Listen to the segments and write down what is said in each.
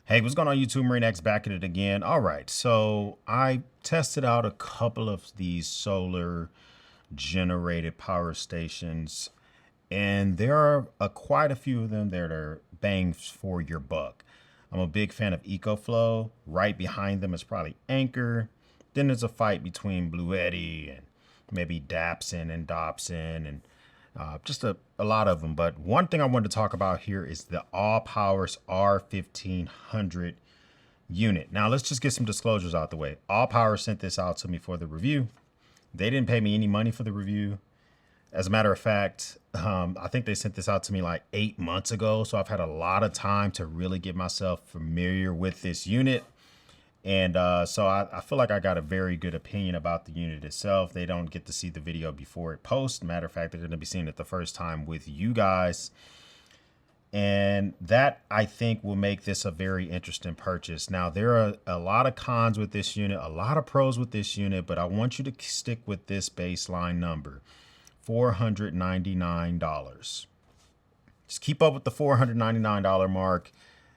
Hey, what's going on YouTube? Marine X back at it again. All right, so I tested out a couple of these solar generated power stations, and there are quite a few of them that are bang for your buck. I'm a big fan of EcoFlow. Right behind them is probably Anchor. Then there's a fight between Blue Eddy and maybe Dapson and Dobson and just a lot of them. But one thing I wanted to talk about here is the All Powers R1500 unit. Now let's just get some disclosures out the way. All Power sent this out to me for the review. They didn't pay me any money for the review. As a matter of fact, I think they sent this out to me like 8 months ago. So I've had a lot of time to really get myself familiar with this unit. And so I feel like I got a very good opinion about the unit itself. They don't get to see the video before it posts. Matter of fact, they're going to be seeing it the first time with you guys. And that, I think, will make this a very interesting purchase. Now, there are a lot of cons with this unit, a lot of pros with this unit, but I want you to stick with this baseline number, $499. Just keep up with the $499 mark,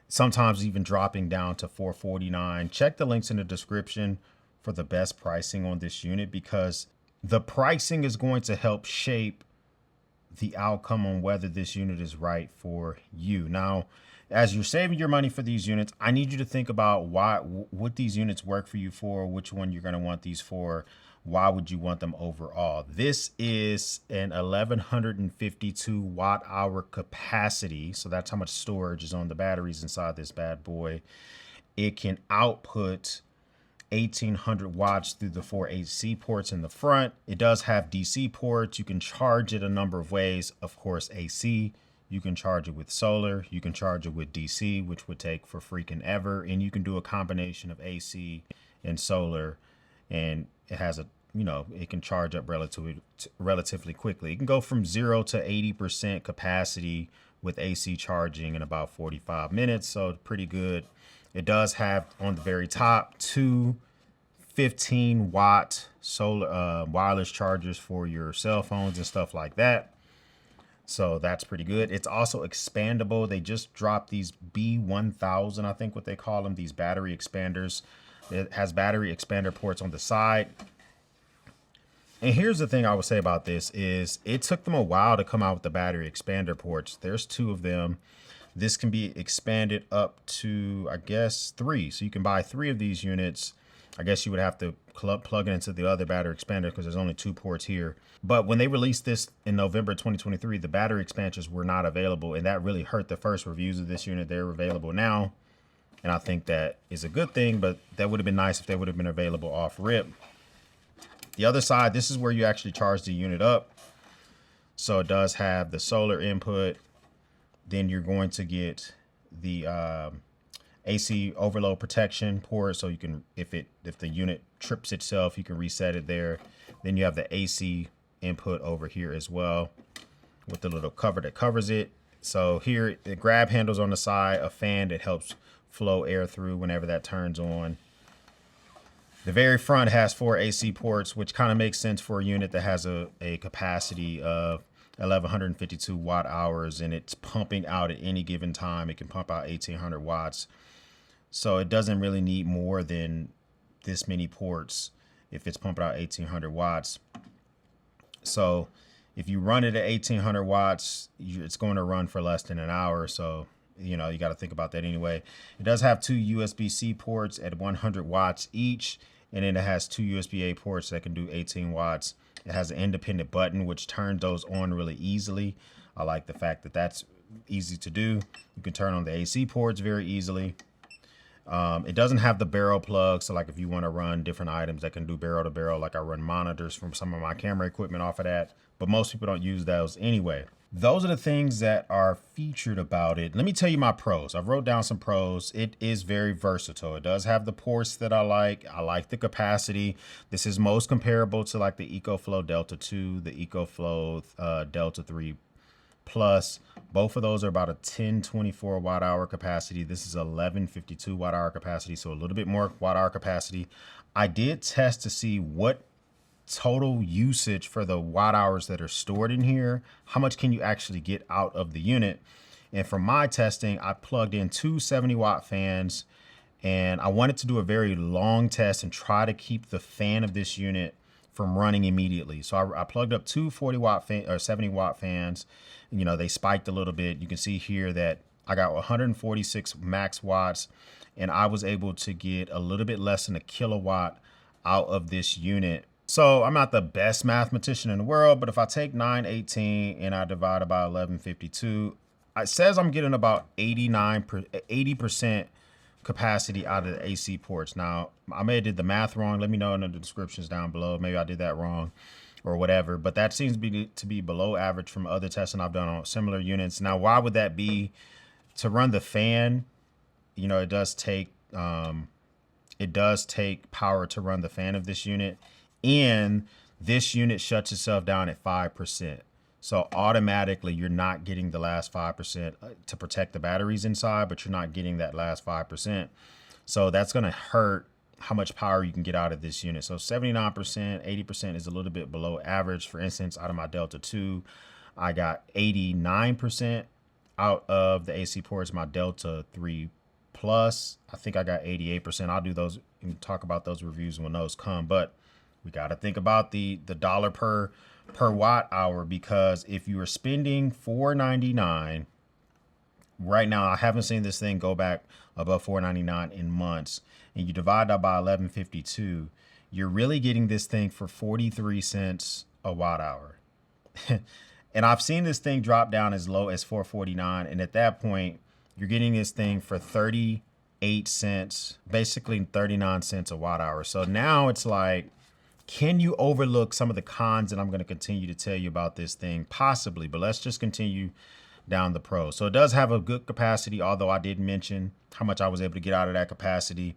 sometimes even dropping down to $449. Check the links in the description for the best pricing on this unit, because the pricing is going to help shape the outcome on whether this unit is right for you. Now, as you're saving your money for these units, I need you to think about what these units work for you for, which one you're going to want these for. Why would you want them overall? This is an 1152 watt hour capacity. So that's how much storage is on the batteries inside this bad boy. It can output 1800 watts through the 4 AC ports in the front. It does have DC ports. You can charge it a number of ways. Of course, AC. You can charge it with solar. You can charge it with DC, which would take for freaking ever. And you can do a combination of AC and solar. And it has a, it can charge up relatively quickly. It can go from 0 to 80% capacity with AC charging in about 45 minutes. So pretty good. It does have on the very top two 15-watt solar wireless chargers for your cell phones and stuff like that. So that's pretty good. It's also expandable. They just dropped these B1000, I think what they call them, these battery expanders. It has battery expander ports on the side. And here's the thing I would say about this is it took them a while to come out with the battery expander ports. There's two of them. This can be expanded up to, I guess, 3. So you can buy 3 of these units. I guess you would have to plug it into the other battery expander because there's only 2 ports here. But when they released this in November 2023, the battery expansions were not available. And that really hurt the first reviews of this unit. They're available now. And I think that is a good thing, but that would have been nice if they would have been available off rip. The other side, this is where you actually charge the unit up. So it does have the solar input. Then you're going to get the AC overload protection port, so you can, if the unit trips itself, you can reset it there. Then you have the AC input over here as well with the little cover that covers it. So here, the grab handles on the side, a fan that helps flow air through whenever that turns on. The very front has 4 AC ports, which kind of makes sense for a unit that has a capacity of 1152 watt hours, and it's pumping out at any given time. It can pump out 1800 watts. So it doesn't really need more than this many ports if it's pumping out 1800 watts. So if you run it at 1800 watts, it's going to run for less than an hour. So, you got to think about that anyway. It does have 2 USB-C ports at 100 watts each. And then it has 2 USB-A ports that can do 18 watts. It has an independent button, which turns those on really easily. I like the fact that that's easy to do. You can turn on the AC ports very easily. It doesn't have the barrel plug. So like if you want to run different items that can do barrel to barrel, like I run monitors from some of my camera equipment off of that. But most people don't use those anyway. Those are the things that are featured about it. Let me tell you my pros. I've wrote down some pros. It is very versatile. It does have the ports that I like. I like the capacity. This is most comparable to like the EcoFlow Delta 2, the EcoFlow Delta 3 Plus. Both of those are about a 1024 watt hour capacity. This is 1152 watt hour capacity, so a little bit more watt hour capacity. I did test to see what total usage for the watt hours that are stored in here, how much can you actually get out of the unit. And for my testing, I plugged in two 70-watt fans, and I wanted to do a very long test and try to keep the fan of this unit from running immediately. So I plugged up two 40-watt or 70-watt fans. You know, they spiked a little bit. You can see here that I got 146 max watts, and I was able to get a little bit less than a kilowatt out of this unit. So I'm not the best mathematician in the world, but if I take 918 and I divide it by 1152, it says I'm getting about 80% capacity out of the AC ports. Now, I may have did the math wrong. Let me know in the descriptions down below. Maybe I did that wrong or whatever, but that seems to be below average from other testing I've done on similar units. Now, why would that be? To run the fan, you know, it does take power to run the fan of this unit, and this unit shuts itself down at 5%. So automatically you're not getting the last 5% to protect the batteries inside, but you're not getting that last 5%. So that's going to hurt how much power you can get out of this unit. So 79%, 80% is a little bit below average. For instance, out of my Delta 2, I got 89% out of the AC ports. My Delta 3 Plus, I think I got 88%. I'll do those and talk about those reviews when those come. But we got to think about the dollar per watt hour, because if you are spending $4.99 right now, I haven't seen this thing go back above $4.99 in months, and you divide that by 1152, you're really getting this thing for 43 cents a watt hour. And I've seen this thing drop down as low as $4.49, and at that point you're getting this thing for 38 cents, basically 39 cents a watt hour. So now it's like, can you overlook some of the cons that I'm going to continue to tell you about this thing? Possibly, but let's just continue down the pros. So it does have a good capacity, although I did mention how much I was able to get out of that capacity.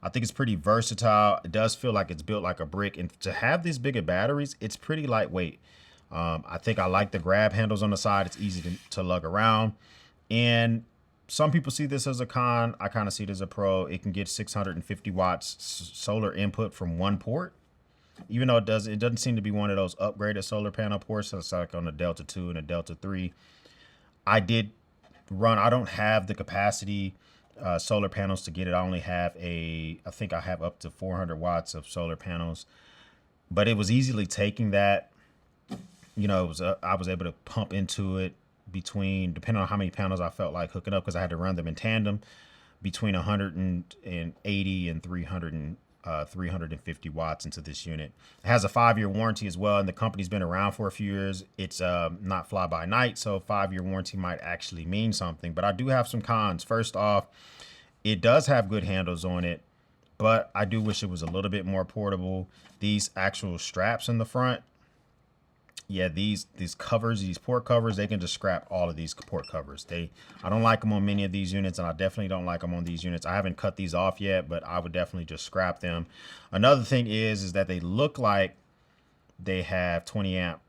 I think it's pretty versatile. It does feel like it's built like a brick, and to have these bigger batteries, it's pretty lightweight. I think I like the grab handles on the side. It's easy to lug around, and some people see this as a con. I kind of see it as a pro. It can get 650 watts solar input from one port, even though it doesn't seem to be one of those upgraded solar panel ports. So it's like on the Delta 2 and the Delta 3. I don't have the capacity solar panels to get it. I only have I think I have up to 400 watts of solar panels, but it was easily taking that. You know, I was able to pump into it between, depending on how many panels I felt like hooking up, because I had to run them in tandem, between 180 and 350 watts into this unit. It has a 5-year warranty as well, and the company's been around for a few years. It's not fly by night, so 5-year warranty might actually mean something. But I do have some cons. First off, it does have good handles on it, but I do wish it was a little bit more portable. These actual straps in the front, yeah, these covers, these port covers, they can just scrap all of these port covers. I don't like them on many of these units, and I definitely don't like them on these units. I haven't cut these off yet, but I would definitely just scrap them. Another thing is that they look like they have 20 amp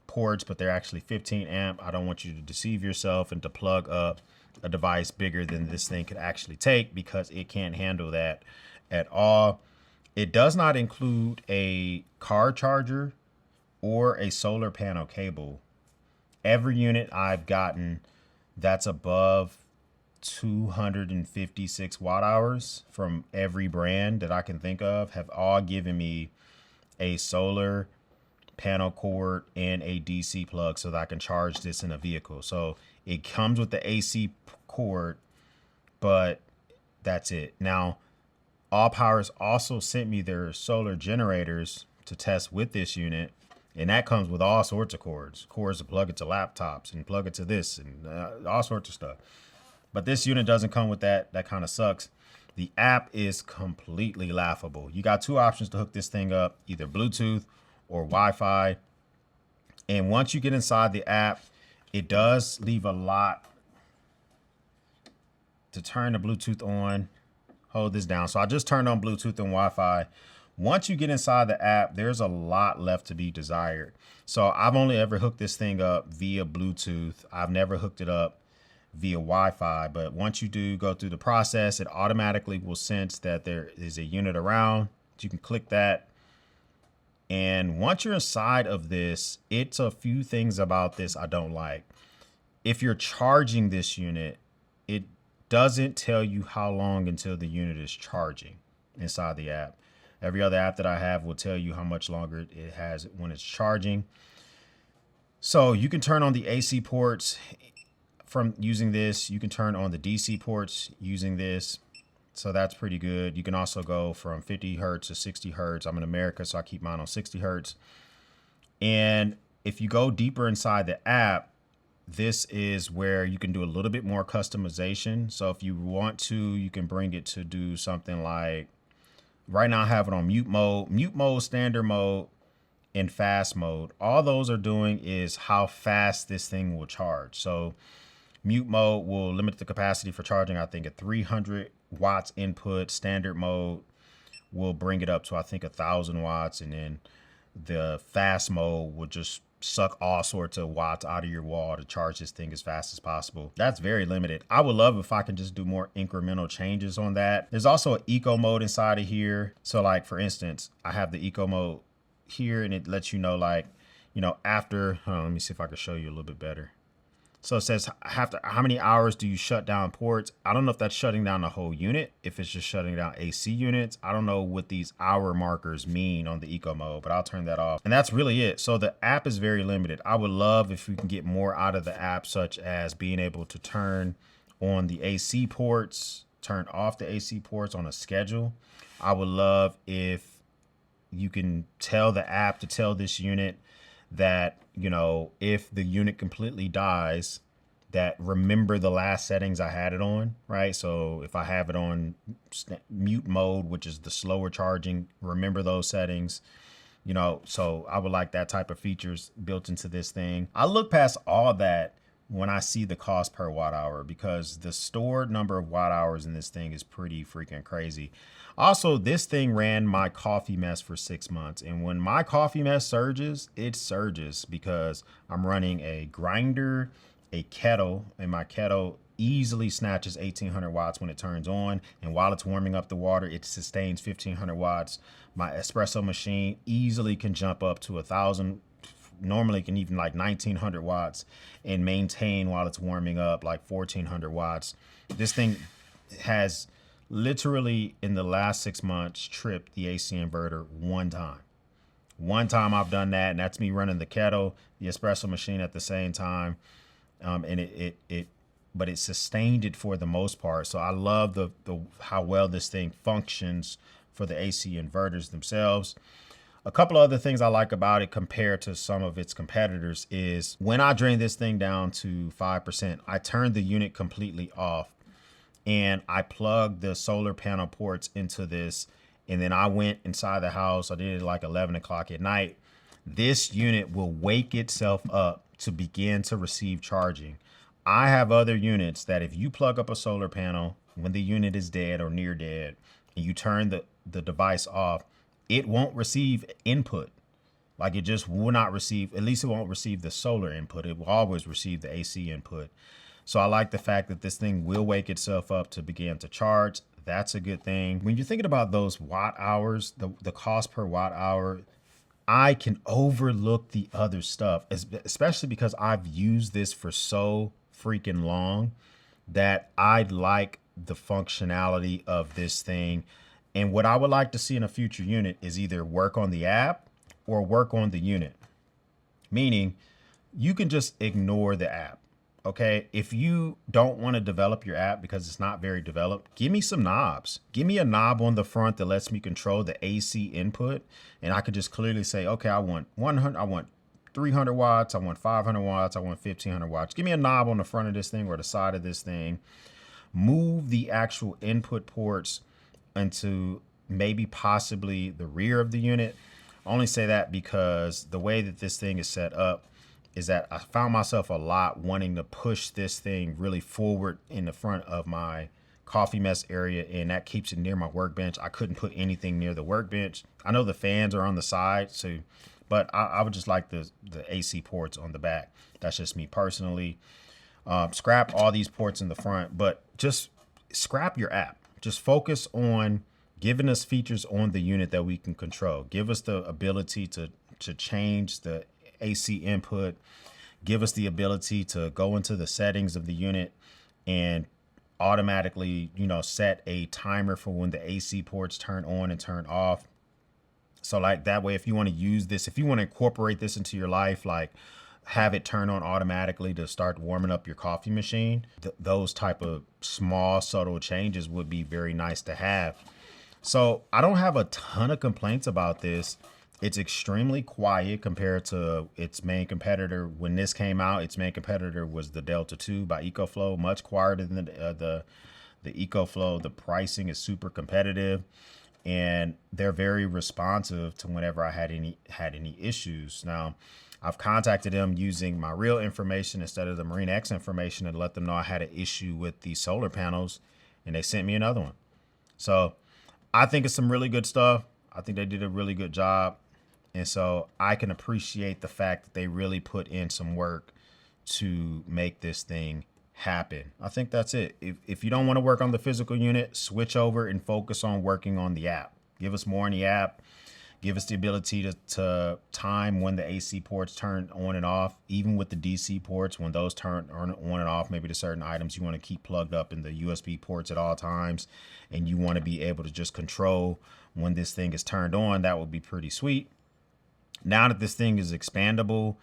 ports, but they're actually 15 amp. I don't want you to deceive yourself and to plug up a device bigger than this thing could actually take, because it can't handle that at all. It does not include a car charger or a solar panel cable. Every unit I've gotten that's above 256 watt hours from every brand that I can think of have all given me a solar panel cord and a DC plug so that I can charge this in a vehicle. So it comes with the AC cord, but that's it. Now, All Powers also sent me their solar generators to test with this unit, and that comes with all sorts of cords to plug it to laptops and plug it to this and all sorts of stuff. But this unit doesn't come with that. That kind of sucks. The app is completely laughable. You got two options to hook this thing up, either Bluetooth or Wi-Fi. And once you get inside the app, it does leave a lot to turn the Bluetooth on. Hold this down. So I just turned on Bluetooth and Wi-Fi. Once you get inside the app, there's a lot left to be desired. So I've only ever hooked this thing up via Bluetooth. I've never hooked it up via Wi-Fi, but once you do go through the process, it automatically will sense that there is a unit around. You can click that. And once you're inside of this, it's a few things about this I don't like. if you're charging this unit, it doesn't tell you how long until the unit is charging inside the app. Every other app that I have will tell you how much longer it has when it's charging. So you can turn on the AC ports from using this. You can turn on the DC ports using this. So that's pretty good. You can also go from 50 hertz to 60 hertz. I'm in America, so I keep mine on 60 hertz. And if you go deeper inside the app, this is where you can do a little bit more customization. So if you want to, you can bring it to do something like, right now I have it on mute mode, standard mode, and fast mode. All those are doing is how fast this thing will charge. So mute mode will limit the capacity for charging, I think, at 300 watts input. Standard mode will bring it up to, I think, 1,000 watts. And then the fast mode will just suck all sorts of watts out of your wall to charge this thing as fast as possible. That's very limited. I would love if I can just do more incremental changes on that. There's also an eco mode inside of here. So like, for instance, I have the eco mode here, and it lets you know, like, you know, after, let me see if I can show you a little bit better. So it says, how many hours do you shut down ports? I don't know if that's shutting down the whole unit, if it's just shutting down AC units. I don't know what these hour markers mean on the eco mode, but I'll turn that off. And that's really it. So the app is very limited. I would love if we can get more out of the app, such as being able to turn on the AC ports, turn off the AC ports on a schedule. I would love if you can tell the app to tell this unit that, you know, if the unit completely dies, that remember the last settings I had it on, right? So if I have it on mute mode, which is the slower charging, remember those settings, you know. So I would like that type of features built into this thing. I look past all that when I see the cost per watt hour, because the stored number of watt hours in this thing is pretty freaking crazy. Also, this thing ran my coffee mess for 6 months. And when my coffee mess surges, it surges because I'm running a grinder, a kettle, and my kettle easily snatches 1,800 watts when it turns on. And while it's warming up the water, it sustains 1,500 watts. My espresso machine easily can jump up to 1,000. Normally can even like 1,900 watts and maintain while it's warming up like 1,400 watts. This thing has literally in the last 6 months tripped the AC inverter one time. One time I've done that, and that's me running the kettle, the espresso machine at the same time. And but it sustained it for the most part. So I love the how well this thing functions for the AC inverters themselves. A couple of other things I like about it compared to some of its competitors is when I drain this thing down to 5%, I turn the unit completely off and I plugged the solar panel ports into this. And then I went inside the house. I did it like 11 o'clock at night. This unit will wake itself up to begin to receive charging. I have other units that if you plug up a solar panel when the unit is dead or near dead and you turn the device off, it won't receive input. Like, it just will not receive, at least it won't receive the solar input. It will always receive the AC input. So I like the fact that this thing will wake itself up to begin to charge. That's a good thing. When you're thinking about those watt hours, the cost per watt hour, I can overlook the other stuff, especially because I've used this for so freaking long that I like the functionality of this thing. And what I would like to see in a future unit is either work on the app or work on the unit. Meaning you can just ignore the app. Okay. If you don't want to develop your app because it's not very developed, give me some knobs. Give me a knob on the front that lets me control the AC input. And I could just clearly say, okay, I want 100, I want 300 watts. I want 500 watts. I want 1,500 watts. Give me a knob on the front of this thing or the side of this thing. Move the actual input ports into maybe possibly the rear of the unit. I only say that because the way that this thing is set up is that I found myself a lot wanting to push this thing really forward in the front of my coffee mess area, and that keeps it near my workbench. I couldn't put anything near the workbench. I know the fans are on the side, so but I would just like the AC ports on the back. That's just me personally. Scrap all these ports in the front, but just scrap your app. Just focus on giving us features on the unit that we can control. Give us the ability to change the AC input. give us the ability to go into the settings of the unit and automatically, you know, set a timer for when the AC ports turn on and turn off. So like that way, if you want to use this, if you want to incorporate this into your life, like have it turn on automatically to start warming up your coffee machine, those type of small, subtle changes would be very nice to have. So I don't have a ton of complaints about this. It's extremely quiet compared to its main competitor. When this came out, its main competitor was the Delta 2 by EcoFlow, much quieter than the EcoFlow. The pricing is super competitive, and they're very responsive to whenever I had any issues. Now, I've contacted them using my real information instead of the Marine X information and let them know I had an issue with the solar panels, and they sent me another one. So I think it's some really good stuff. I think they did a really good job. And so I can appreciate the fact that they really put in some work to make this thing happen. I think that's it. If you don't want to work on the physical unit, switch over and focus on working on the app. Give us more in the app. Give us the ability to time when the AC ports turn on and off, even with the DC ports, when those turn on and off, maybe to certain items you want to keep plugged up in the USB ports at all times, and you want to be able to just control when this thing is turned on. That would be pretty sweet. Now that this thing is expandable,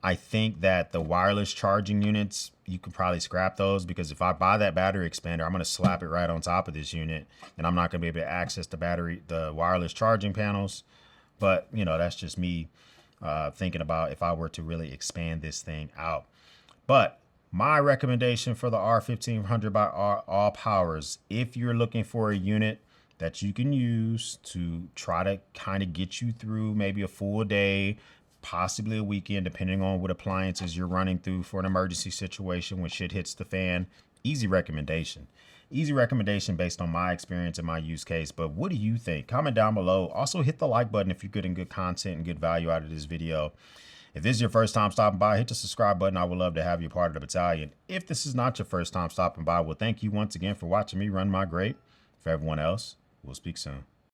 I think that the wireless charging units, you could probably scrap those, because if I buy that battery expander, I'm going to slap it right on top of this unit, and I'm not going to be able to access the wireless charging panels. But, you know, that's just me thinking about if I were to really expand this thing out. But my recommendation for the R1500 by All Powers, if you're looking for a unit that you can use to try to kind of get you through maybe a full day, possibly a weekend, depending on what appliances you're running through for an emergency situation when shit hits the fan, easy recommendation. Easy recommendation based on my experience and my use case. But what do you think? Comment down below. Also hit the like button if you're getting good content and good value out of this video. If this is your first time stopping by, hit the subscribe button. I would love to have you part of the battalion. If this is not your first time stopping by, well, thank you once again for watching me run my grape. For everyone else, we'll speak soon.